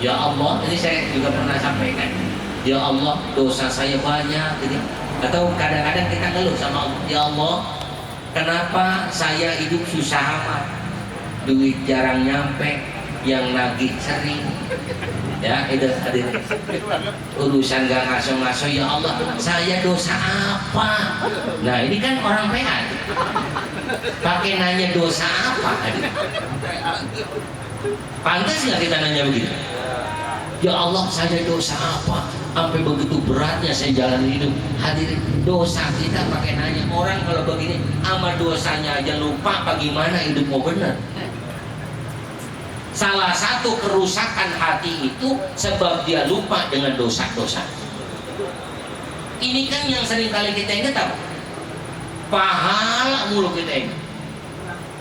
Ya Allah, ini saya juga pernah sampaikan. Ya Allah, dosa saya banyak gitu. Atau kadang-kadang kita ngeluh sama Allah, ya Allah, kenapa saya hidup susah amat, duit jarang nyampe, yang nagih sering, ya itu hadir urusan gak ngaso-ngaso, ya Allah saya dosa apa? Nah ini kan orang PA pakai nanya dosa apa, hadir. Pantas nggak kita nanya begitu? Ya Allah saya dosa apa sampai begitu beratnya saya jalan hidup? Hadirin, dosa kita pakai nanya. Orang kalau begini sama dosanya aja lupa, bagaimana hidup mau benar? Salah satu kerusakan hati itu sebab dia lupa dengan dosa-dosa. Ini kan yang sering kali kita ingat apa? Pahala mulu kita ingat,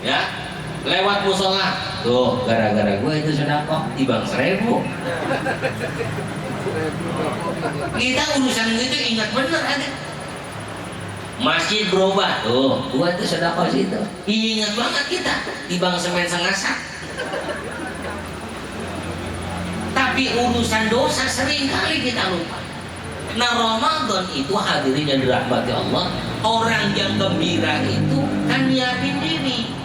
ya. Lewat musola, tuh gara-gara gue itu sedekah tibang 1000. Kita urusan itu ingat bener ada. Masjid berubah, tuh gue itu sedekah situ. Ingat banget kita tibang semen sengasak. Tapi urusan dosa sering kali kita lupa. Nah Ramadan itu hadirin yang dirahmati Allah, orang yang gembira itu kan nyiapin diri.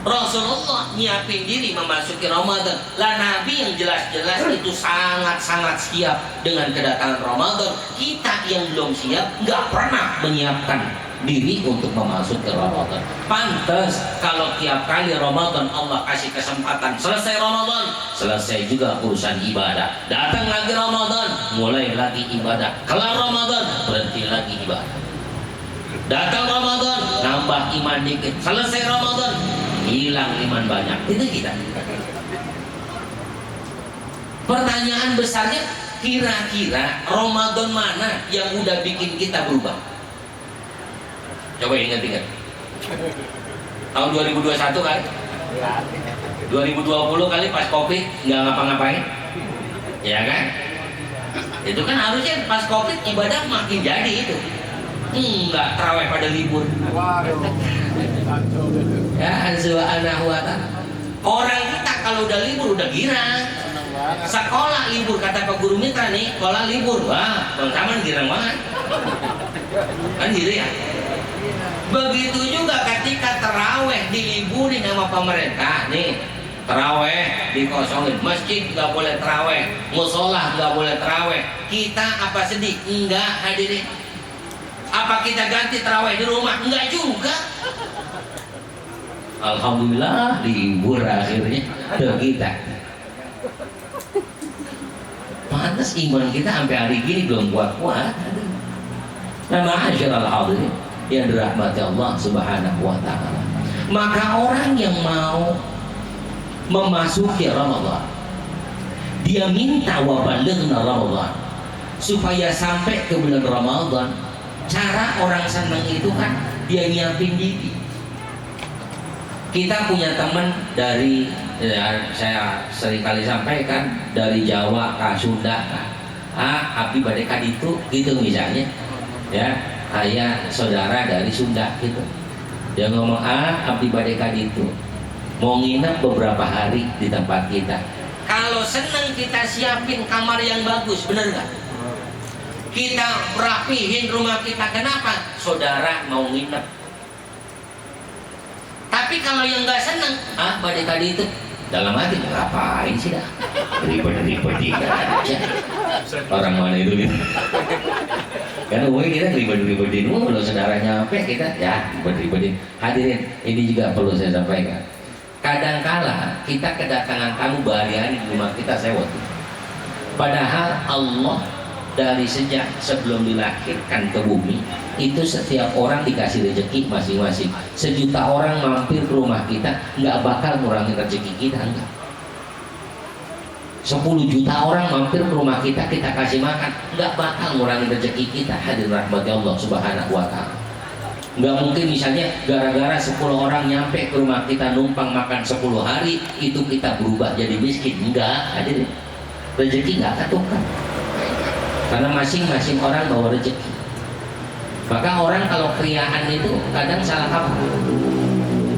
Rasulullah nyiapin diri memasuki Ramadan. Lah Nabi yang jelas-jelas itu sangat-sangat siap dengan kedatangan Ramadan. Kita yang belum siap nggak pernah menyiapkan diri untuk memasuki Ramadan. Pantas kalau tiap kali Ramadan Allah kasih kesempatan, selesai Ramadan, selesai juga urusan ibadah. Datang lagi Ramadan, mulai lagi ibadah. Kelar Ramadan, berhenti lagi ibadah. Datang Ramadan, nambah iman dikit. Selesai Ramadan, hilang iman banyak. Itu kita. Pertanyaan besarnya, kira-kira Ramadan mana yang udah bikin kita berubah? Coba ingat-ingat. Tahun 2021 kali, 2020 kali pas Covid nggak ngapa-ngapain, ya kan? Itu kan harusnya pas Covid ibadah makin jadi itu. Enggak, tarawih pada libur. Ya, subhanahu wa ta'ala. Orang kita kalau udah libur udah girang. Sekolah libur, kata Pak Guru Mitra nih, sekolah libur. Wah, Bang Taman girang banget. Kan gitu ya. Begitu juga ketika tarawih diliburin sama pemerintah nih. Tarawih dikosongin, masjid nggak boleh tarawih, musola nggak boleh tarawih. Kita apa sedih? Enggak, hadirin. Apa kita ganti tarawih di rumah? Enggak juga. Alhamdulillah libur akhirnya ke kita. Pantas iman kita sampai hari gini belum kuat-kuat. Nah, ma'asyiral hadirin yang dirahmati Allah Subhanahu wa ta'ala. Maka orang yang mau memasuki Ramadan, dia minta wa balighna Ramadan, supaya sampai ke bulan Ramadan. Cara orang senang itu kan dia nyiapin diri. Kita punya teman dari, ya, saya sering kali sampaikan, dari Jawa ke Sunda, abdi bade ka ditu gitu misalnya, ya, ayah saudara dari Sunda gitu, dia ngomong abdi bade ka ditu, mau nginep beberapa hari di tempat kita. Kalau senang kita siapin kamar yang bagus, bener nggak? Kita rapihin rumah kita, kenapa? Saudara mau nginep. Tapi kalau yang nggak seneng, pada tadi itu dalam hati ngapain sih dah? Ribet-ribet aja. Orang mana itu gitu? Karena kita ribet-ribetin mulu, saudara nyampe kita ya ribet-ribetin. Hadirin, ini juga perlu saya sampaikan. Kadangkala kita kedatangan tamu berhari-hari di rumah kita sewot. Padahal Allah dari sejak sebelum dilahirkan ke bumi itu setiap orang dikasih rezeki masing-masing. 1 juta orang mampir ke rumah kita nggak bakal ngurangin rezeki kita, enggak. 10 juta orang mampir ke rumah kita, kita kasih makan, nggak bakal ngurangin rezeki kita. Hadirin rahmati Allah Subhanahu wa ta'ala. Nggak mungkin misalnya gara-gara 10 orang nyampe ke rumah kita numpang makan 10 hari itu kita berubah jadi miskin. Enggak, hadirin. Rezeki nggak ketukar, karena masing-masing orang bawa rezeki. Maka orang kalau kriaan itu kadang salah kaprah,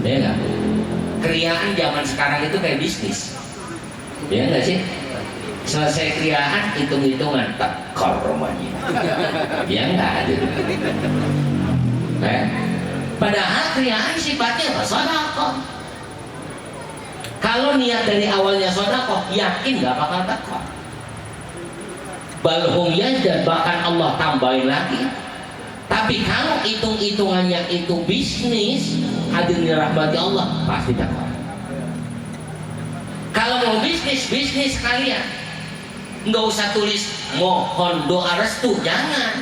ya enggak? Kriaan zaman sekarang itu kayak bisnis, ya enggak sih? Selesai kriaan, hitung-hitungan tekor rumahnya. Ya nggak ada. Padahal kriaan sifatnya sedekah. Kalau niat dari awalnya sedekah, yakin nggak bakal tekor. Balhum dan bahkan Allah tambahin lagi. Tapi kalau hitung-hitungannya itu bisnis, hadirin rahmati Allah, pasti tekor. Kalau mau bisnis kalian, nggak usah tulis mohon doa restu, jangan.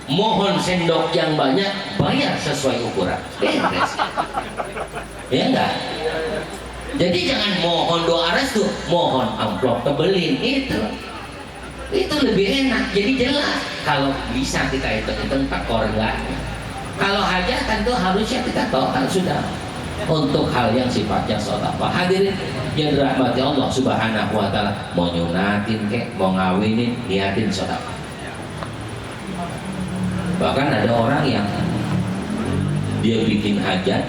Mohon sendok yang banyak, bayar sesuai ukuran. Ya enggak? Jadi jangan mohon doa restu, mohon amplop tebelin, itu lebih enak. Jadi jelas kalau bisa kita hitung tekor enggak. Kalau hajatan tuh harusnya kita tahu kan sudah untuk hal yang sifatnya sedekah. Hadirin yang dirahmati Allah Subhanahu wa taala, mau nyunatin kek, mau ngawinin, niatin sedekah. Bahkan ada orang yang dia bikin hajat,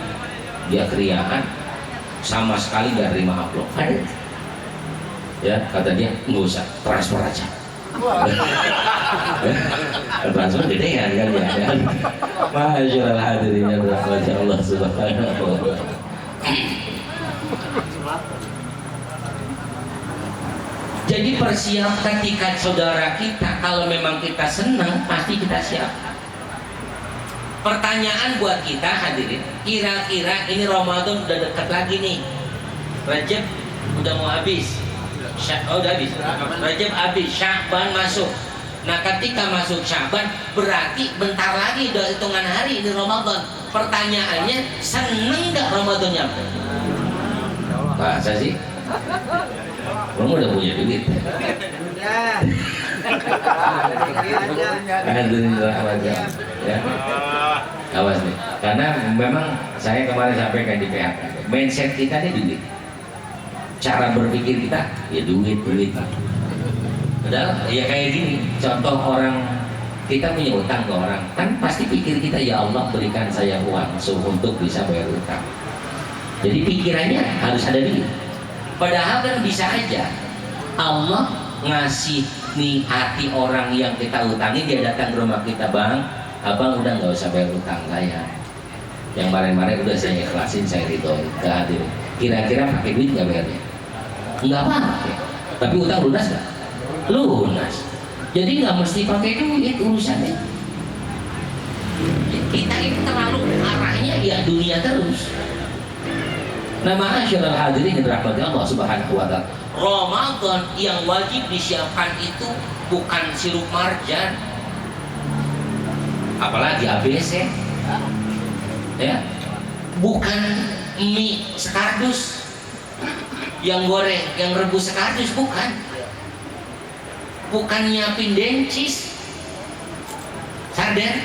dia kriaan, sama sekali gak terima amplop. Ada. Ya, kata dia nggak usah, transfer aja. Transfer gedean kan ya. Masyaallah hadirin yang dirahmati Allah Subhanahu wa taala. Jadi persiap ketika saudara kita, kalau memang kita senang pasti kita siap. Pertanyaan buat kita hadirin, kira-kira ini Ramadan udah dekat lagi nih, Rajab udah mau habis, udah habis, Rajab habis, Sya'ban masuk. Nah ketika masuk Sya'ban berarti bentar lagi udah hitungan hari di Ramadan. Pertanyaannya, seneng nggak Ramadannya? Masa sih? Kamu udah punya duit? Ya. Awas nih, karena memang saya kemarin sampaikan di PHK, mindset kita ini duit, cara berpikir kita ya duit. Padahal ya kayak gini, contoh orang kita punya utang ke orang, kan pasti pikir kita ya Allah berikan saya uang untuk bisa bayar utang. Jadi pikirannya harus ada duit. Padahal kan bisa aja Allah ngasih nih hati orang yang kita utangi, dia datang ke rumah kita, bang, abang udah nggak usah bayar utang saya. Yang kemarin-kemarin udah saya ikhlasin, saya ridhoin, nggak hadir. Kira-kira pakai duit nggak bayarnya? Nggak pakai. Tapi utang lunas nggak? Lunas. Jadi nggak mesti pakai duit urusannya. Kita ini terlalu arahnya ya dunia terus. Nah, ma'asyiral hadirin yang dirahmati Allah Subhanahu wa taala, Ramadan yang wajib disiapkan itu bukan sirup marjan, apalagi ABC, ya, bukan mie sekardus yang goreng, yang rebus sekardus, bukan nyiapin dencis, sarden,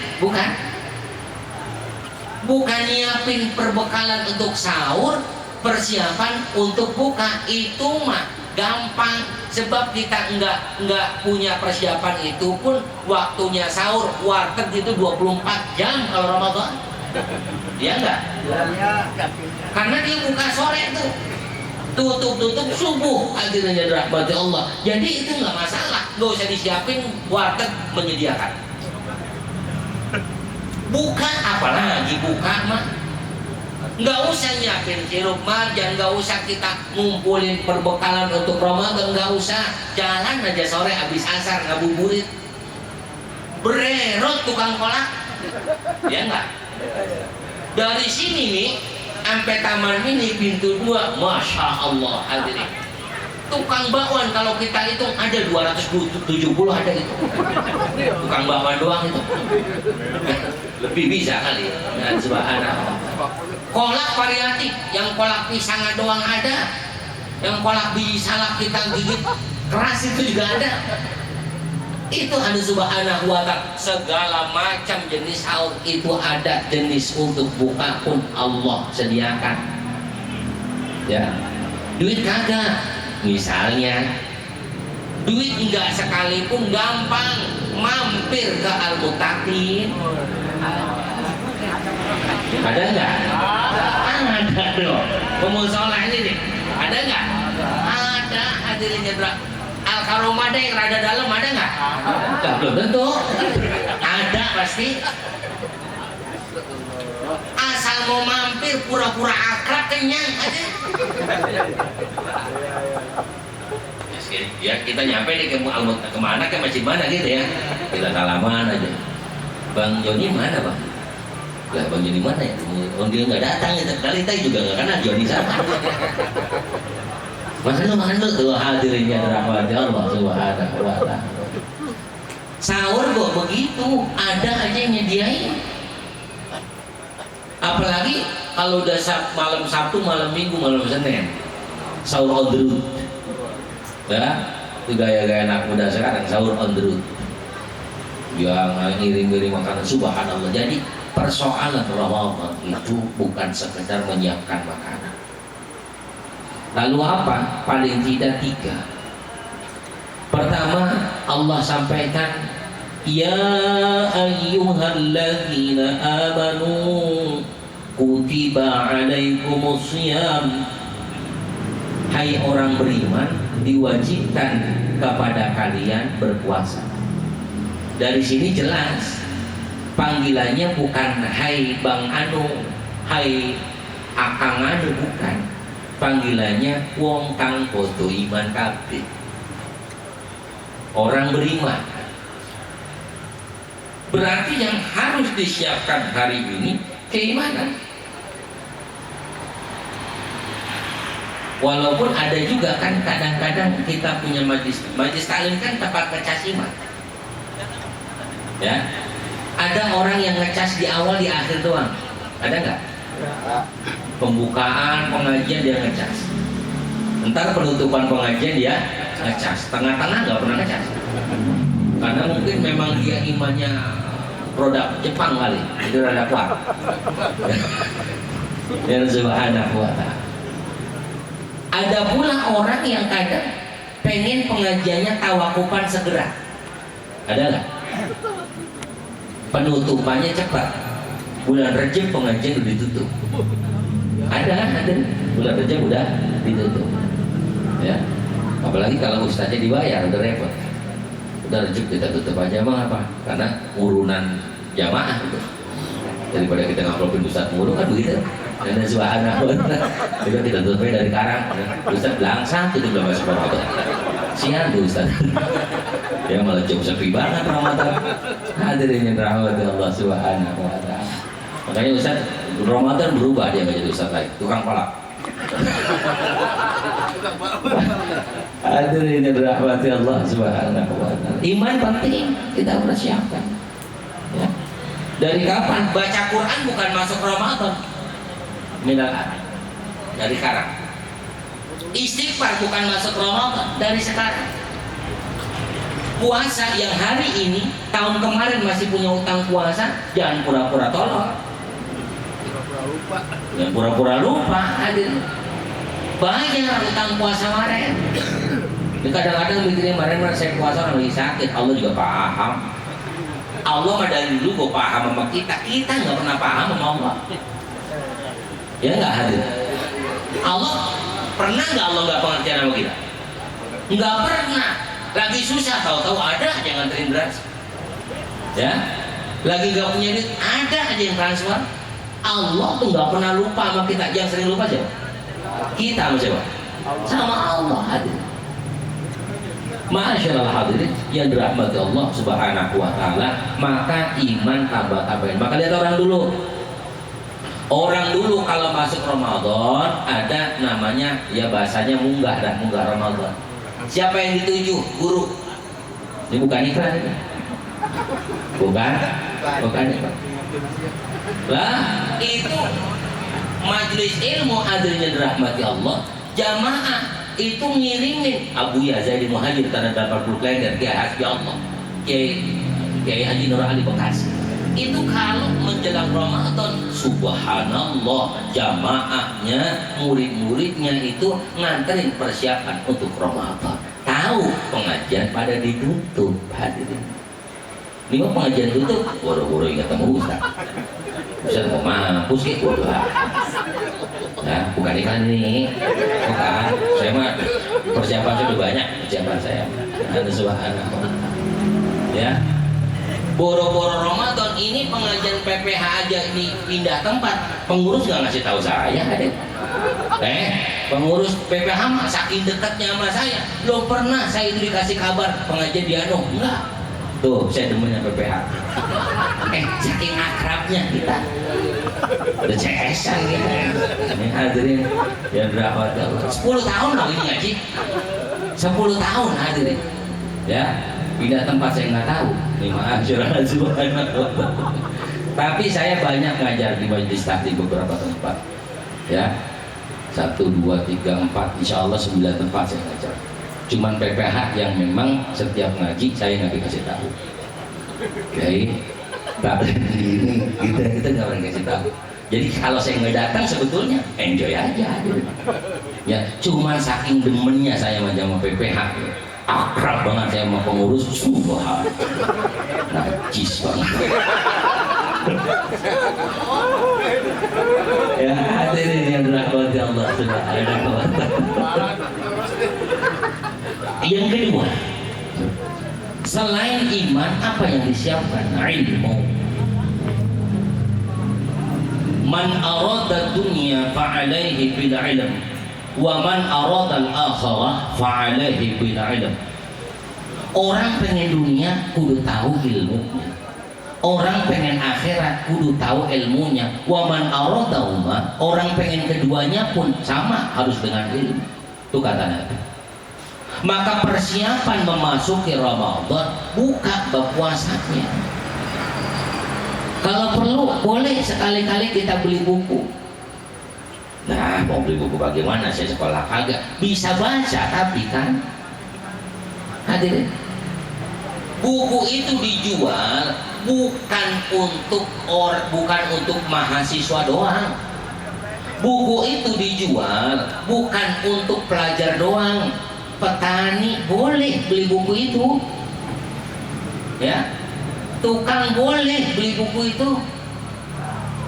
bukan nyiapin perbekalan untuk sahur, persiapan untuk buka. Itu mah gampang, sebab kita enggak punya persiapan itu pun waktunya sahur warteg itu 24 jam kalau Ramadan. Ya enggak? Karena dia buka sore tuh, tutup subuh, akhirnya dirahmati Allah. Jadi itu enggak masalah, enggak usah disiapin, warteg menyediakan. Buka, apalagi buka mah nggak usah nyiapin sirup marjan, nggak usah kita ngumpulin perbekalan untuk Ramadan, nggak usah. Jalan aja sore habis asar ngabuburit, bererot tukang kolak, ya nggak? Dari sini nih sampai taman ini pintu 2, masya Allah hadirin, tukang bakwan kalau kita hitung ada 270 ada itu, tukang bakwan doang itu. Lebih bisa kali ya. Nah, subhanallah. Kolak variatif, yang kolak pisang doang ada, yang kolak biji salak kita gigit keras itu juga ada. Itu ada subhanahu wa ta'ala, segala macam jenis sahur itu ada, jenis untuk buka pun Allah sediakan. Ya, duit kagak, misalnya duit enggak sekalipun gampang mampir ke Al-Muttaqin. Ada enggak? Ada dong. Pemusola ini nih. Ada enggak? Ada, hadirin jadra. Al-Karomah yang rada dalam ada nggak? Nggak, belum tentu. Ada pasti. Asal mau mampir pura-pura akrab kenyang aja. Ya kita nyampe nih kemana ke masjid mana gitu ya. Kita salaman aja. Bang Joni mana bang? Lah Bang Joni mana ya? Oh dia nggak datang ya. Kali tadi juga nggak kenal Joni sama. Mana lu tuh hadirnya rahmat Allah Subhanahu wa ta'ala. Sahur kok begitu, ada aja yang nyediain. Apalagi kalau udah malam Sabtu, malam Minggu, malam Senin, sahur on the road. Ya, itu gaya-gaya anak muda sekarang sahur on the road. Yang ngirim-ngirim makanan, subhanallah. Jadi persoalan Ramadan itu bukan sekedar menyiapkan makanan. Lalu apa? Paling tidak 3. Pertama, Allah sampaikan, ya ayyuhalladzina amanu kutiba alaikumusiyam. Hai orang beriman, diwajibkan kepada kalian berpuasa. Dari sini jelas panggilannya bukan hai Bang Anu, hai Akang Anu, bukan. Panggilannya wong kang podo iman kabeh. Orang beriman. Berarti yang harus disiapkan hari ini keimanan. Walaupun ada juga kan kadang-kadang kita punya majlis taklim kan tempat ngecas iman. Ya. Ada orang yang ngecas di awal di akhir doang. Ada nggak? Pembukaan pengajian dia ngecas, entar penutupan pengajian dia ngecas, tengah-tengah nggak pernah ngecas, karena mungkin memang dia imannya produk Jepang kali, itu rada kuat. Ya subhanahu wa ta'ala. Ada pula orang yang kadang pengen pengajiannya tawakupan segera, ada nggak? Penutupannya cepat, bulan Rejab pengajian udah ditutup. Ada bulan Rejab udah ditutup, ya. Apalagi kalau ustaznya dibayar udah repot. Udah Rejab kita tutup aja, emang apa? Karena urunan jamaah gitu. Daripada kita ngamplopin ustaz mulu kan begitu. Dan subhanallah kita tutupnya dari karang. Ustaz langsung tutup dalam masuk Ramadan. Sian tuh ustaz. Ya malah jauh sepi banget Ramadan. Hadirin yang dirahmati Allah Subhanahu wa ta'ala. Makanya ustaz Ramadan berubah, dia nggak jadi ustaz lagi, tukang palak. Hadirin yang dirahmati Allah Subhanahu wa ta'ala. Iman penting kita persiapkan. Ya. Dari kapan? Baca Quran bukan masuk Ramadan. Minal adhan. Dari sekarang. Istighfar bukan masuk Ramadan, dari sekarang. Puasa yang hari ini, tahun kemarin masih punya utang puasa, jangan pura-pura tolong. Jangan pura-pura lupa, hadir. Bayar utang puasa kemarin. Kadang-kadang mikirnya kemarin saya puasa orang lagi sakit, Allah juga paham. Allah mah dari dulu gue paham sama kita nggak pernah paham sama Allah. Ya nggak hadir. Allah pernah nggak Allah nggak pengertian sama kita? Nggak pernah. Lagi susah tahu-tahu ada aja nganterin beras. Ya, lagi nggak punya duit ada aja yang transfer. Allah tuh nggak pernah lupa sama kita. Yang sering lupa siapa? Kita sama siapa? Sama Allah hadir. Masyaallah hadirin yang dirahmati Allah Subhanahu wa ta'ala, maka iman tambah-tambahin. Maka lihat orang dulu. Orang dulu kalau masuk Ramadan ada namanya ya bahasanya munggah Ramadan. Siapa yang dituju? Guru. Ini bukan iklan ini. Bukan iklan. Lah itu majelis ilmu hadirnya dirahmati Allah, jamaah itu ngirimin Abu Yazid Muhajir tanah 80 klender Kiai Hasbi Allah, Kiai Haji Nur Ali Bekasi. Itu kalau menjelang Ramadan, subhanallah, jamaahnya, murid-muridnya itu nganterin persiapan untuk Ramadan. Tahu pengajian pada ditutup, hadirin. Ini mah pengajian tutup, boro-boro ingat temu Ustaz. Ustaz mau mampus kayak bodoh. Nah, bukan iklan ini, bukan. Saya mah persiapan sudah banyak, persiapan saya. Ada subhanallah. Ya, boro-boro Ramadan ini pengajian PPH aja pindah tempat, pengurus nggak ngasih tahu saya, adek. Pengurus PPH mah saking dekatnya sama saya, belum pernah saya itu dikasih kabar pengajian di Anu, enggak. Tuh, saya demennya PPH. Saking akrabnya kita. Udah CS-an gitu. Ini hadirin yang berapa tahun? 10 tahun loh ini ngaji. 10 tahun hadirin. Ya, pindah tempat saya nggak tahu. Ini ma'asyiral subhanallah. Tapi saya banyak ngajar di majelis taklim beberapa tempat. Ya. 1, 2, 3, 4, insya Allah 9 tempat saya ngajar. Cuman PPH yang memang setiap ngaji saya nggak dikasih tahu. Oke, tapi ini kita nggak pernah kasih tahu. Jadi kalau saya nggak datang sebetulnya enjoy aja. Ya, cuman saking demennya saya sama PPH, akrab banget saya sama pengurus, subhanallah, najis banget. Ya hadirin yang dirahmati Allah subhanahu wa ta'ala. Yang kedua, selain iman apa yang disiapkan? Ilmu. Man arada dunya fa'alaihi bil ilm wa man arada al-akhirah fa'alaihi bil ilm. Orang pengen dunia kudu tahu ilmunya. Orang pengen akhirat kudu tahu ilmunya. Wa man aradahuma, orang pengen keduanya pun sama harus dengan ilmu. Itu kata Nabi. Maka persiapan memasuki Ramadan buka bab puasanya. Kalau perlu boleh sekali-kali kita beli buku. Nah, mau beli buku bagaimana? Saya sekolah kagak bisa baca, tapi kan hadirin, buku itu dijual bukan untuk mahasiswa doang. Buku itu dijual bukan untuk pelajar doang. Petani boleh beli buku itu, ya. Tukang boleh beli buku itu.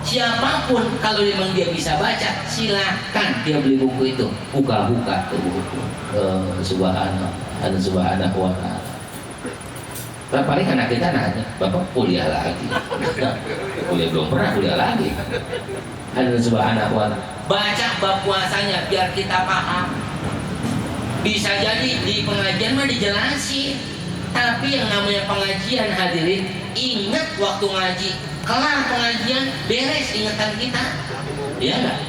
Siapapun kalau memang dia bisa baca, silakan dia beli buku itu. Buka-buka tuh buku. Subhanahu wa ta'ala. Paling anak kita nanya, Bapak kuliah lagi? Kuliah belum pernah, kuliah lagi. Subhanahu wa ta'ala. Baca bab puasanya biar kita paham. Bisa jadi di pengajian mah dijelasin, tapi yang namanya pengajian hadirin, ingat waktu ngaji, kelar pengajian beres ingatan kita, ya enggak?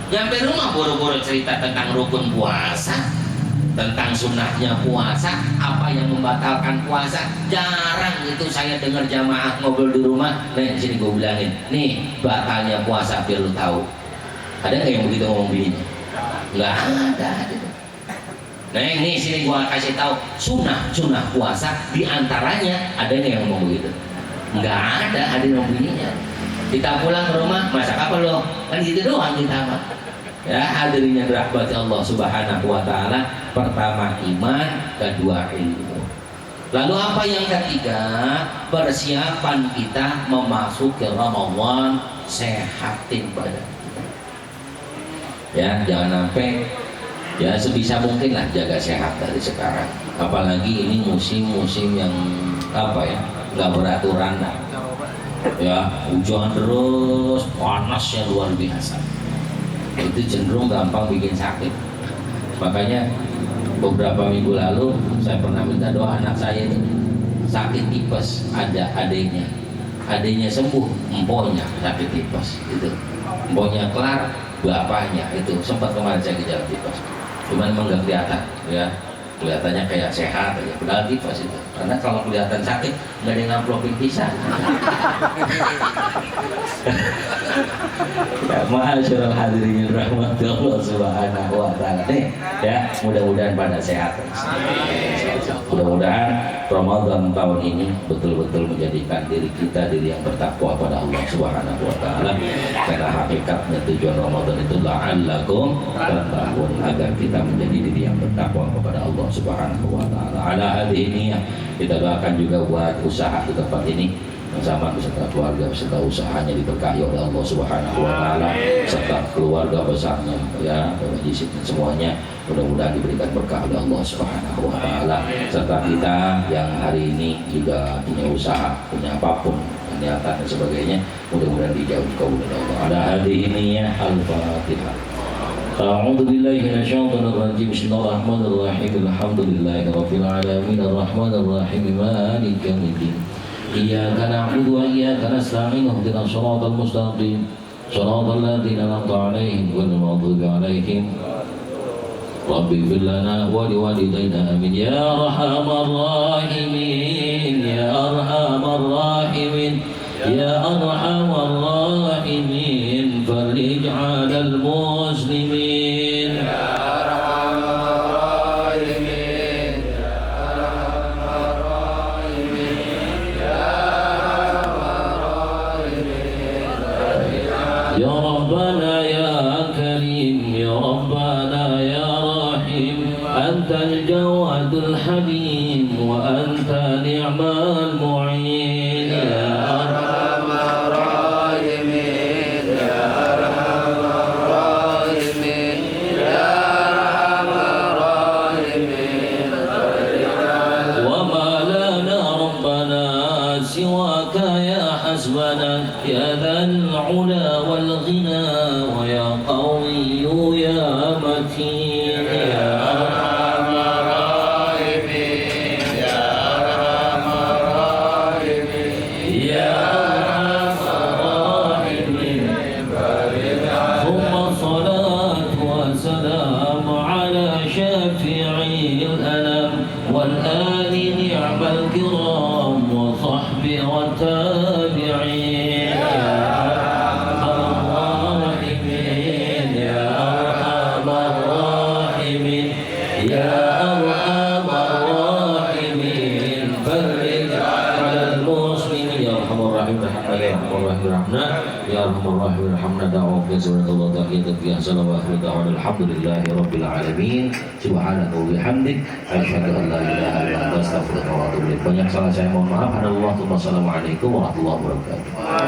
Nyampe rumah boro-boro cerita tentang rukun puasa, tentang sunnahnya puasa, apa yang membatalkan puasa. Jarang itu saya dengar jamaah ngobrol di rumah. Nih sini gue bilangin, nih batalnya puasa biar lu tahu. Ada nggak yang begitu ngomong begini? Nggak ada. Nah ini sini gua kasih tahu sunnah puasa, diantaranya ada yang ngomong begitu. Nggak ada yang bunyinya. Kita pulang ke rumah masak apa lo? Kan gitu doang kita mah. Ya hadirin yang dirahmati Allah subhanahu wa ta'ala. Pertama iman, kedua ilmu. Lalu apa yang ketiga? Persiapan kita memasuki Ramadan, sehatin badan. Ya jangan sampai, ya sebisa mungkin lah jaga sehat dari sekarang. Apalagi ini musim-musim yang apa ya, nggak beraturan lah. Ya hujan terus, panasnya luar biasa. Itu cenderung gampang bikin sakit. Makanya beberapa minggu lalu saya pernah minta doa anak saya ini sakit tipes, ada adiknya sembuh, emponya sakit tipes, gitu. Emponya kelar, bapaknya itu sempat kemarin saya gejala tipes. Cuman emang nggak kelihatan, ya kelihatannya kayak sehat aja, padahal tipes itu. Karena kalau kelihatan sakit nggak ada yang ngamplokin pisah. Ya, ma'asyiral hadirin rahmati Allah subhanahu wa ta'ala. Nih, ya mudah-mudahan pada sehat. Mudah-mudahan Ramadan tahun ini betul-betul menjadikan diri kita diri yang bertakwa pada Allah subhanahu wa ta'ala. Karena hakikatnya tujuan Ramadan itu la'allakum tattaqun, agar kita menjadi diri yang bertakwa kepada Allah subhanahu wa ta'ala. Ala hadhihi niyah, kita doakan juga buat usaha di tempat ini. zaman beserta keluarga beserta usahanya diberkahi oleh Allah Subhanahu wa taala serta keluarga besarnya ya Bapak Jisip dan semuanya mudah-mudahan diberikan berkah oleh Allah Subhanahu wa taala serta kita yang hari ini juga punya usaha punya apapun niatan dan sebagainya mudah-mudahan dijauhi kabul oleh Allah. Ada hari ini ya Al-Fatihah. A'udzu billahi minasyaitonir rajim. Bismillahirrahmanirrahim. Alhamdulillahirabbil alamin arrahmanir rahim maliki yaumiddin. Iyyaka na'budu wa iyyaka nasta'in ihdinas shiratal mustaqim. Shiratal ladzina an'amta 'alaihim ghairil maghdubi 'alaihim Rabbi ighfir lana wa liwalidayna amin ya arhamar rahimin ya arhamar rahimin ya arhamar rahimin farij 'alal muslimin ya arhamar rahimin ya arhamar rahimin ya arhamar rahimin ya rabbana ya karim ya rabbana ya أنت الجواد الحليم وأنت نعم المعين يا أرحم الراحمين يا أرحم الراحمين يا أرحم الراحمين وما لنا ربنا سواك يا حسبنا يا ذا العلا والغنى ويا قوي يا متين يا والآل نعم الكرام وصحبه والتابعين يا أرحم الراحمين يا أرحم الراحمين يا أرحم الراحمين فرج على المسلمين يا أرحم الراحمين يا أرحم الراحمين رحمنا يا أرحم الراحمين رحمنا دعوة بجزاء الله تحية فيها سلام وآخر دعوانا الحمد لله رب العالمين سبحانك وبحمدك أشهد أن لا إله إلا أنت أستغفرك وأتوب إليك. Banyak salah saya mohon maaf. Assalamualaikum warahmatullahi wabarakatuh.